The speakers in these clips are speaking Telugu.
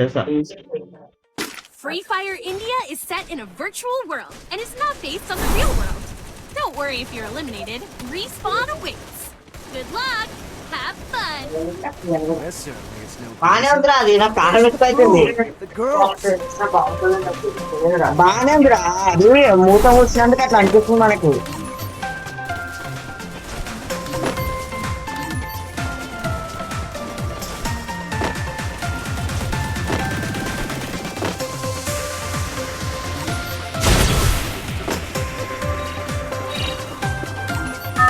తెలుసా? Free Fire India is set in a virtual world and is not based on the real world. Don't worry if you're eliminated. Respawn awaits. Good luck. Have fun. That certainly is no బానే breeze. ఉందిరా అది నాకు కారం ఎక్కువైతుంది The girls. బానే ఉందిరా అది మూత వచ్చినందుకు అట్లా అనిపిస్తుంది మనకు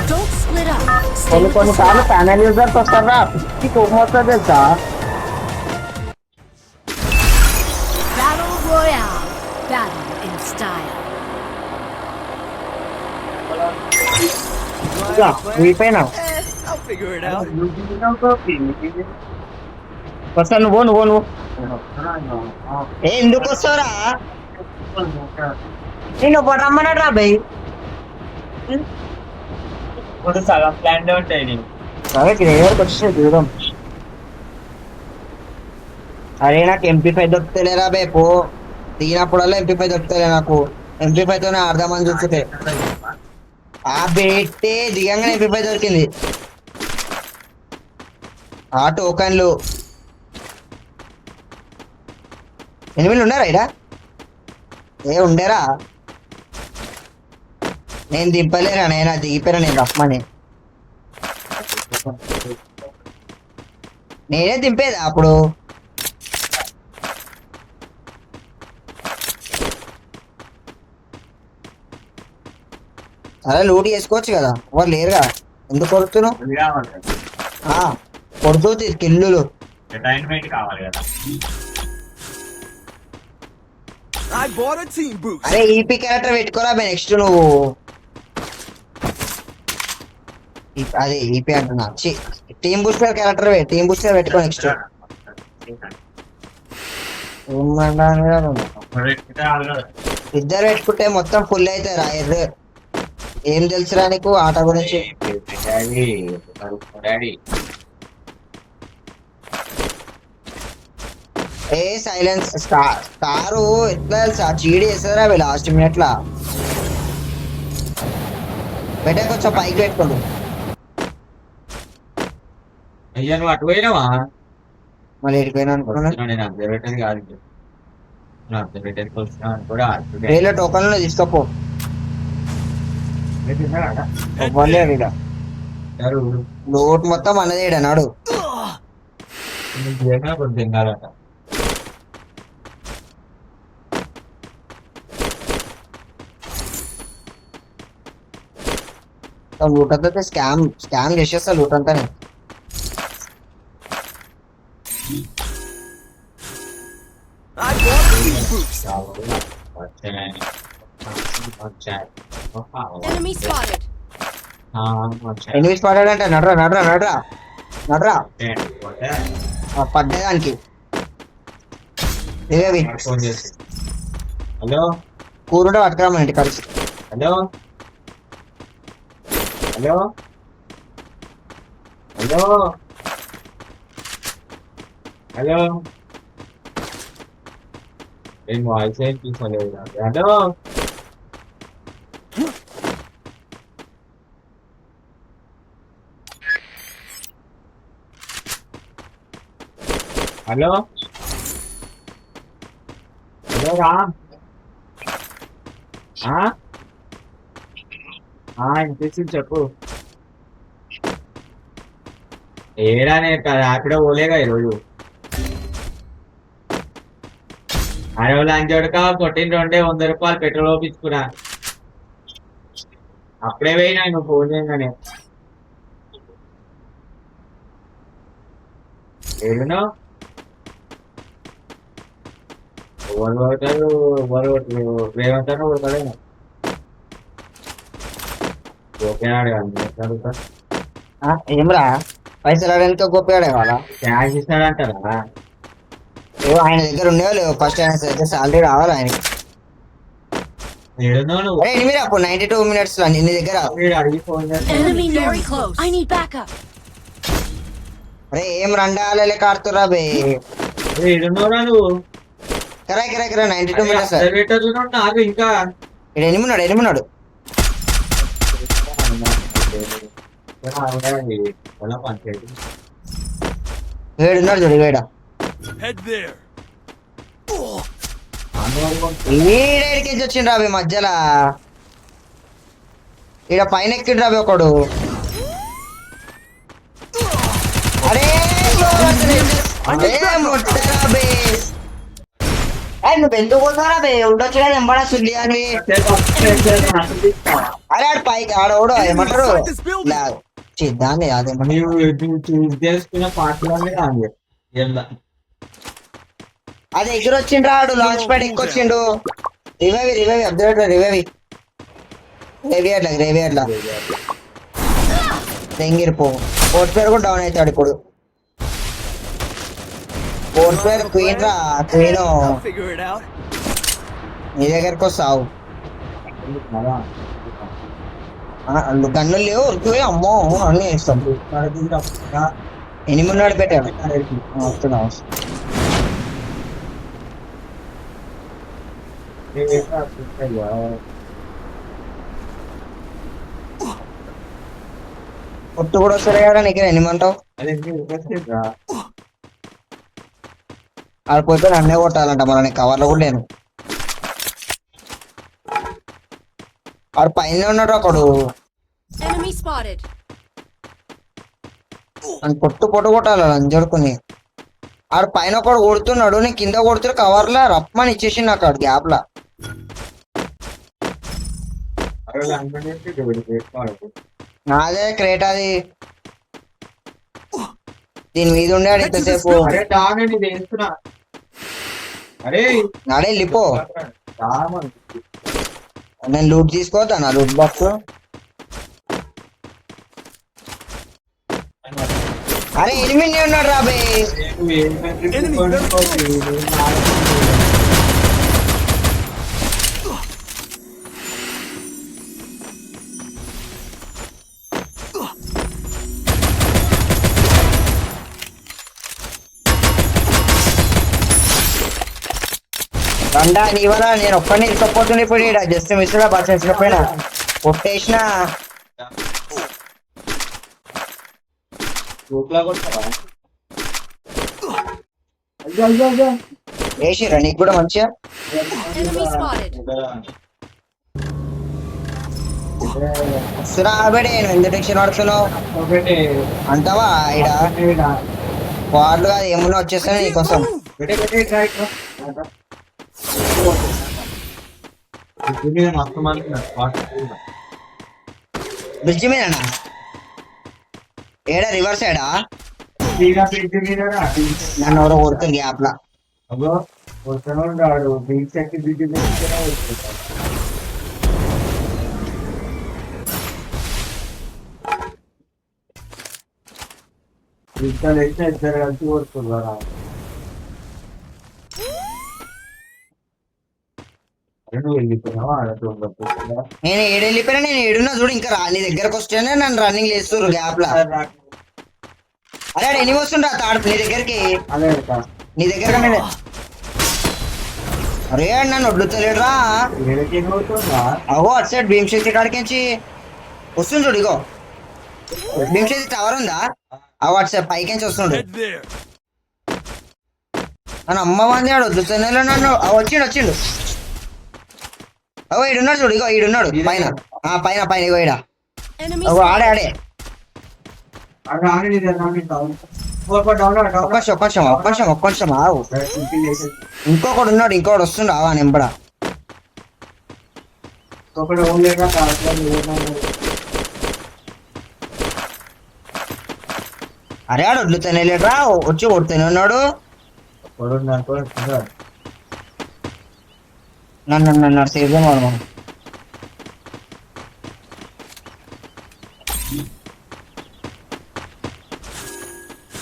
Don't split up. Stay కొన్ని with the కొన్నిసార్లు ప్యానల్ యూజర్స్ వస్తారా పిచ్చి కోపం వస్తుంది తెలుసా Battle Royale. Battle in style. అయిపోయినా I'll figure it out. వస్తా నువ్వు ఎందుకు వస్తావురా నేను ఒకటి రమ్మన్నాడు రా భయ్ ఇప్పుడు సగం ప్లాన్ ఉంటాయి నేను. సరే ఎవరికి వచ్చేసి దూరం అరే నాకు MP5 దొరుకుతలేరా బే పో దిగినప్పుడల్లా MP5 దొరుకుతలే నాకు MP5 తోనే అర్ధమని చూస్తే ఆ బెట్టే దిగంగానే MP5 దొరికింది ఆ టోకన్లు ఎనిమిది ఉన్నారా ఇడా ఉండేరా నేను దింపలేరా నేను దిగిపోయినా నేను రమ్మని నేనే దింపేదా అప్పుడు అలా లూట్ చేసుకోవచ్చు కదా వాళ్ళు లేరుగా ఎందుకు కొడుతున్నావు ఇది కావాలి కదా. కొడుతుంది కిల్లులు ఎంటర్టైన్మెంట్ కావాలి కదా. I bought a team boost. అరే ఈపీ క్యారెక్టర్ పెట్టుకోరా నెక్స్ట్ నువ్వు అదే ఈపీ అంటున్నా team booster character team booster పెట్టుకో నెక్స్ట్ ఒకరు పెట్టుకుంటే వాళ్ళు కదా. ఇద్దరు పెట్టుకుంటే మొత్తం ఫుల్ అవుతారా ఎర్ర ఏం తెలుసురా నీకు ఆట గురించి డాడీ, డాడీ. ఏ సైలెన్స్ స్టారు ఎట్లా తెలుసా చీడి వేస్తారా అవి లాస్ట్ మినిట్ లా పెట్టే కొంచెం పైకి పెట్టుకోండి అయ్యా నువ్వు అటు పోయినావా? మళ్ళీ ఎడిపోయినా అనుకున్నా నేను అబ్జర్వేటర్ కాదు, నువ్వు అబ్జర్వేటర్కి వచ్చినా కూడా వేరే టోకన్లు తీసుకోపో ఇవ్వలేడు ఈడ. లోటు మొత్తం అన్నది ఈడ నాడు తిన్నారట. లూట్ అంతా స్కామ్ చేసేస్తా లూట్ అంతా I bought a team boost. Enemy spotted. ఎనిమిది పడాడంటే నడరా నడరా నడరా నడరా పడ్డదానికి ఇవేవి ఫోన్ చేసి హలో కూరుంటే పట్టుకురామని ఇంటి కలిసి హలో హలో హలో హలో ఏం వాయిస్ ఏం తీసుకోలేదు. హలో హలో హలో రామ్ ఇంకేసింది చెప్పు. ఏడానే అక్కడ పోలేగా ఈరోజు అరవై లంచోడక కొట్టిన 200 రూపాయలు పెట్రోల్ ఓపించుకున్నా. అప్పుడే పోయినా నువ్వు ఫోన్ చేయగానే ఏడునో ఎవరు కొడతారు ఎవరు రేవంత్ అన్న కొడతాడేమో. ఓకే అడుగుతా ఏమరా పైసలు అడగడానికి గొప్ప వాళ్ళ క్యాష్ ఇస్తాడంటారా? ఏవో ఆయన దగ్గర ఉండేవా లేవు ఫస్ట్ ఆయన దగ్గర సాలరీ రావాలి ఆయనకి. ఏడున్నావు నువ్వు? అరే ఎనిమిది అప్పుడు 92 minutes లో నీ దగ్గర అడిగి ఫోన్ చేస్తా. Enemy very close. I need backup. అరే ఏం రండాలే కాడుతురా బే ఏడున్నోరా నువ్వు కరా 92 మీటర్స్ అబ్జర్వేటర్ నాకు ఇంకా ఇక్కడ ఎనిమిన్నాడు ఎలా పంచాయతీ ఏడున్నాడు చూడు వేడ Head there. ఈడేడికి వచ్చిండు రాబే మధ్యలో ఈడ పైన ఎక్కిండు రాబే ఒకడు అరే అరే ముట్టరాబే నువ్వు ఎందుకు పోతారా బే ఉండొచ్చు కదా ఎంబడా సుల్లి అని అరే ఆడు పైకి ఆడోడు ఏమంటారు దాన్ని అదేమన్నా నువ్వు చూస్ చేసుకున్న పాటలన్నీ కాదు ఎలా అది ఎగురొచ్చిండ్రు ఆడు లాంచ్ ప్యాడ్ ఎక్కొచ్చిండు రివైవ్ అబ్జర్వేటర్ రివైవ్ అట్లా తెంగిరిపో పోర్ట్ పేరు కూడా డౌన్ అవుతాడు ఇప్పుడు పోర్ట్ పేరు క్వీన్ రా queen I'll figure it out. నీ దగ్గరకు వస్తావు గన్నులు లేవు ఉరికిపోయి అమ్మో అన్నీ వేస్తాం ఎనిమిది పెట్టాడు వస్తున్నా పొట్టు కూడా వస్తాడు కదా నీకు ఎనిమంటావు ఆడ పోతే నన్నే కొట్టాలంట మన నేను కవర్లో కూడా లేను ఆడు పైన ఉన్నాడు ఒకడు Enemy spotted. అని పొట్టు కొట్టాలి లంజడుకుని ఆడు పైన ఒకడు కొడుతున్నాడు నేను కింద కొడుతున్నా కవర్లా రప్పమని ఇచ్చేసి నాకు ఆడు గ్యాప్ లా నాదే క్రేట్ అది దీని మీద ఉండే ఆడు ఇంతసేపు అరే నాడే వెళ్ళిపో నేను లూట్ తీసుకోవద్దా నా లూట్ బాక్స్ అరే ఎనిమిది ఉన్నాడు రాబే రండా నీవరా నేను ఒక్కడిని ఇష్టపోతుంది ఇప్పుడు ఈడ జస్ట్ మిస్ గా బస్ వేసినపోయినా కొట్టేసిన వేసిరా నీకు కూడా మంచిగా Enemy spotted. రాబడే నేను ఎంత టెన్షన్ పడుతున్నావు అంటావా ఈడ వాళ్ళు కాదు ఏమున్నా వచ్చేస్తాను నీకోసం బ్రిడ్జ్ మీదనా ఏడా రివర్స్ ఏడా నన్ను ఎవరో కొడుతుంది గ్యాప్ లా వస్తున్నాడు బీచ్ ఎక్కి బీచ్ ఇద్దరు కలిసి కొడుతున్నారా నువ్వు వెళ్ళిపోయినావా నేను ఏడు వెళ్ళిపోయినా నేను ఏడున్నా చూడు ఇంకా నీ దగ్గరకు వస్తేనే నన్ను రన్నింగ్ చేస్తున్నారు గ్యాప్ లా అరే ఎన్ని వస్తుండ్రా తాడు నీ దగ్గరికి అదే నీ దగ్గర అరే నన్ను వడ్లుతలేడురా అగో అటు సైడ్ భీమశక్తి కాడికించి వస్తుంది చూడు ఇగో భీమశక్తి టవర్ ఉందా అగో అటు సైడ్ పైకించి వస్తుండు Head there. నన్ను అమ్మ మంది ఆడు వద్దుతున్నాడు నన్ను వచ్చిండు అగో ఈడున్నాడు చూడు ఇగో ఈడున్నాడు పైన పైన పైన ఇగో ఈడ Enemy అగో spotted. ఆడే ఒక్క నిమిషం ఆగు ఇంకొకడు ఉన్నాడు ఇంకొకడు వస్తుండు ఆవా నెంబడ అరే ఆడు వడ్లుతానే లేట్రా వచ్చి కొడుతూనే ఉన్నాడు నన్ను సేవ్ చేయమను మనం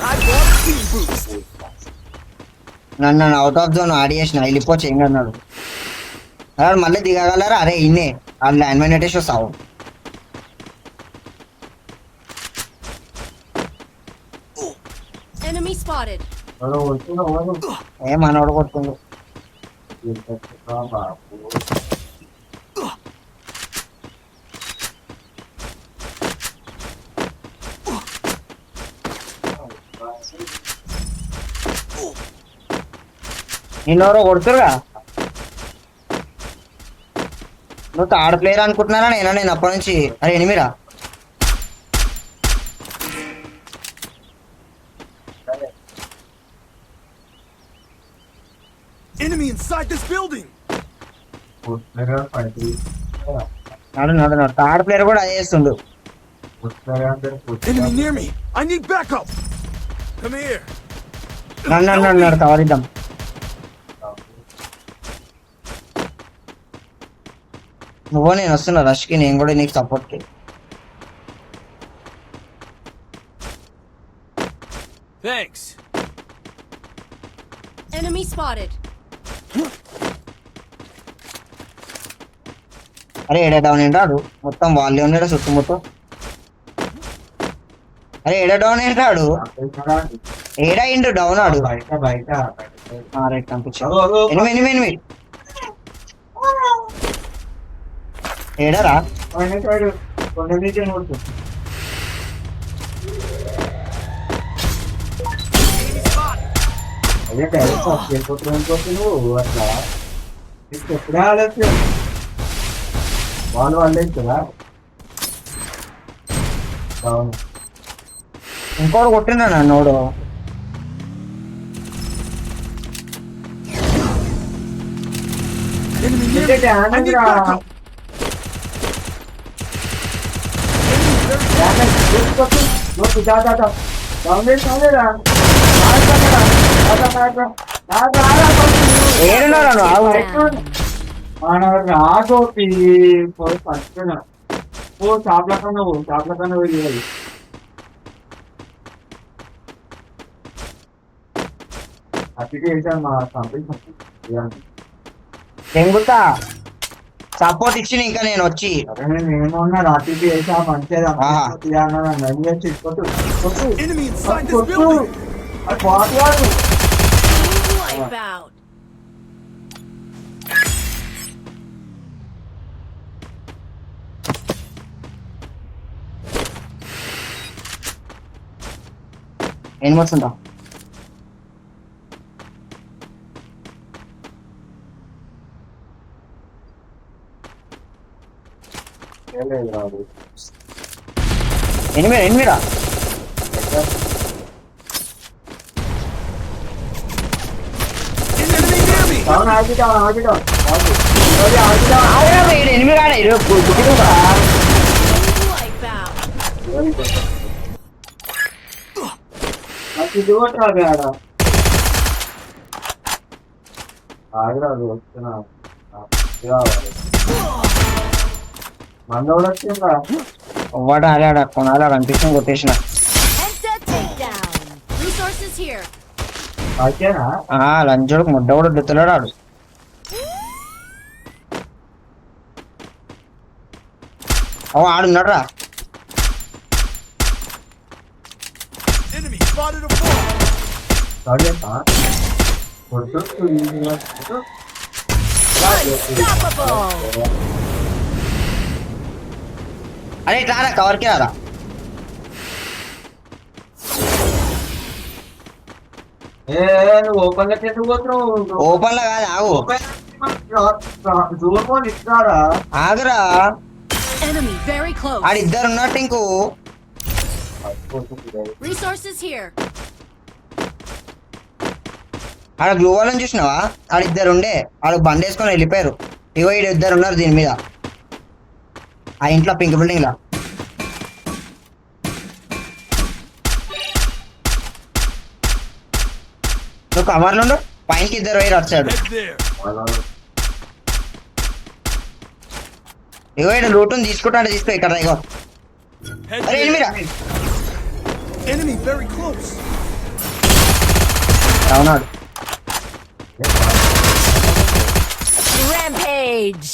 I bought a team boost. నన్ను అవుట్ ఆఫ్ జోన్ ఆడియేసిన వెళ్ళిపోవచ్చు ఏం అన్నాడు అలా మళ్ళీ దిగగలరా అరే ఇన్నే ఆ ల్యాండ్ మైన్ నెట్టేసి వస్తావు Enemy spotted. ఏ మనోడు కొడుతుండు. నిన్నెవరో కొడుతురుగా. నువ్వు థర్డ్ ప్లేయర్ అనుకుంటున్నారా నేను అప్పటి నుంచి. అరే ఎనిమిరా Enemy inside this building! నడు థర్డ్ ప్లేయర్ కూడా అదే చేస్తుండు. Enemy near me! I need backup! Come here! నన్ను కవరిద్దాం. నువ్వు నేను వస్తున్నా రష్కి, నేను కూడా నీకు సపోర్ట్కి. Thanks! Enemy spotted. అరే ఏడా డౌన్ ఏంటాడు, మొత్తం వాళ్ళే ఉన్నాడు చుట్టుముట్టు. అరే ఏడా డౌన్ ఏంటాడు, ఏడా ఇండు డౌన్ ఆడు. రైట్ పంపించాడు. ఎనిమిది ఏడారా నువ్వు అట్లా ఎప్పుడే ఆలోచన వాళ్ళు ఇస్తారా. ఇంకోటి కొట్టినా నన్నోడు. Enemy near me! I need backup! ఏడున్నారా రాజోపి పోయి పట్టుకున్నా షాప్ల కన్నా పోయి అతికి వేసాను మా కంపెనీ తెంగుతా సపోర్ట్ ఇచ్చిన ఇంకా నేను వచ్చి. నేనున్నా అతికి వేసా మంచిగా Enemy inside this building! Wipeout. ఏం వస్తుందా రాదు ఎనిమిరా Enemy near me! ఎనిమిది కాడ Wipeout. ఇది కూడా ఆడ ఆగరాదు వస్తున్నా మందోడు వచ్చిందా వాడు ఆడాడు కొనాలి అనిపిస్తుంది కొట్టేసిన. Headset takedown. Resources here. ఓకేనా లంచోడుకు ముడ్డ కూడా డుత్తలేడు ఆడు. ఆడున్నాడు రా. Enemy spotted a bomb! Unstoppable. అరే ఇట్లా రా కవర్కి రారా. నువ్వు ఓపెన్ లెక్క ఎందుకు పోతున్నావు ఓపెన్ లో కాదు ఆగు జూన్ ఇస్తారా ఆగురా. Enemy very close. ఆడిద్దరు ఉన్నట్టు ఇంకో Resources here. ఆడ గ్లూ వాళ్ళని చూసినావా, ఆడిద్దరు ఉండే ఆడు బండి వేసుకొని వెళ్ళిపోయారు. ఇగో ఈడు ఇద్దరు ఉన్నారు దీని మీద, ఆ ఇంట్లో పింక్ బిల్డింగ్ లా. నువ్వు కవర్లు ఉండు, పైనకి ఇద్దరు పోయి వచ్చాడు. Head there! ఇగో ఈడు లూటుని తీసుకుంటాడు, తీసుకో ఇక్కడ ఇగో. Head అరే there! ఎనిమిరా Enemy very close! అవునాడు. Rampage.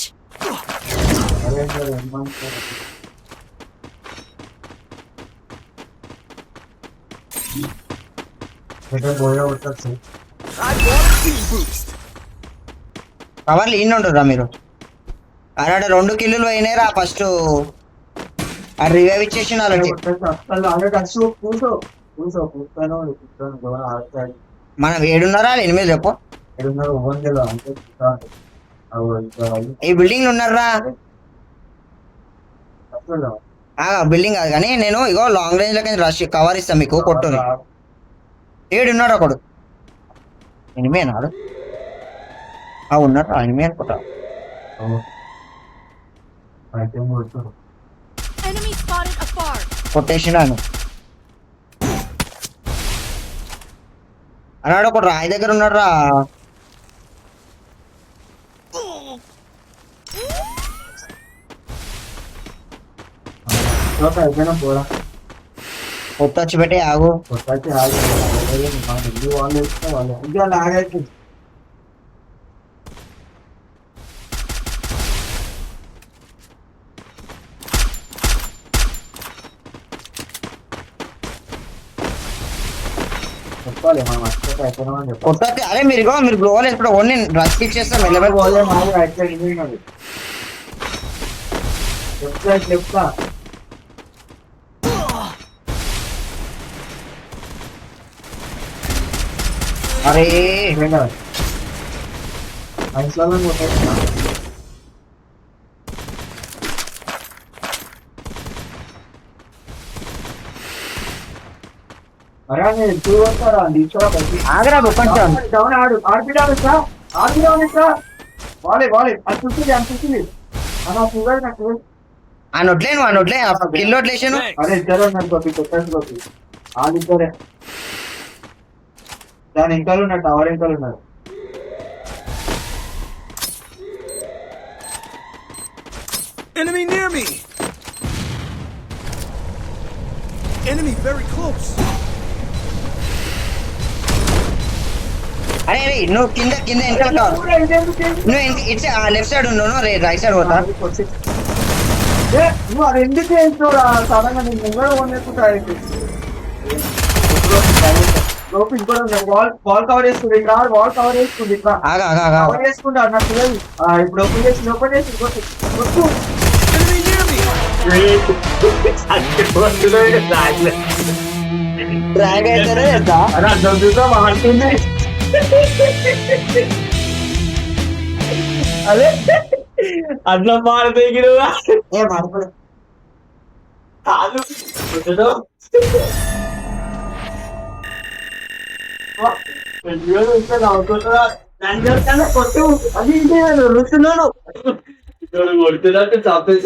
I want a team boost. కవర్లు ఇన్ని ఉండరా మీరు అక్కడ 2 కిల్లులు పోయినాయిరా ఫస్ట్ ఆ రివైవ్ ఇచ్చేసి వాళ్ళకి మనం 7 8 చెప్పు ఈ బిల్డింగ్ ఉన్నారా బిల్డింగ్ కాదు కానీ నేను ఇగో లాంగ్ రేంజ్ లోకి రష్ కవర్ ఇస్తాను మీకు కొట్టుని 7 ఉన్నాడు ఒకడు ఎనిమిది అన్నాడు ఉన్నాడు ఎనిమిది అనుకుంటా Enemy spotted afar. కొట్టేసినాను అన్నాడు ఒకడు రాయి దగ్గర ఉన్నాడు రా కొట్టొచ్చి పెట్టి ఆగు కొట్టొచ్చి అరే మీరు ఇగో మీరు గ్లోవల్ ఇప్పుడు ఓన్లీ రష్ పిక్ చేస్తాం అరే ఆగరా కొంచెం ఆ నొట్లే నువ్వు ఆ నొట్లే కిల్ నొట్లేసాను దాని ఇంకా ఉన్నాడు టవర్ ఇంకా ఉన్నాడు Enemy near me. Enemy very close. అరే అరే నువ్వు కింద కింద వెనకాల నువ్వు ఇట్స్ లెఫ్ట్ సైడ్ ఉన్నావు రైట్ సైడ్ పోతా నువ్వు అది ఎందుకు చేస్తున్నావురా సడన్గా నేను ముంగడ కొనేసుకుంటా లోపు ఇంకోటి వాల్ కవర్ చేసుకుంటే ఇక్కడ వాల్ కవర్ చేసుకుంది ఇక్కడ ఆగా ఆగా ఆగా కవర్ చేసుకుంటా అన్నట్టు ఇప్పుడు ఓపెన్ చేసి Enemy near me. డ్రాగ్ అయితేనే అంటుంది అదే అట్లా మారుతాయి ఏ మాట్లాడు కొట్టు అది రుస్తున్నాను కొడుతున్నట్టు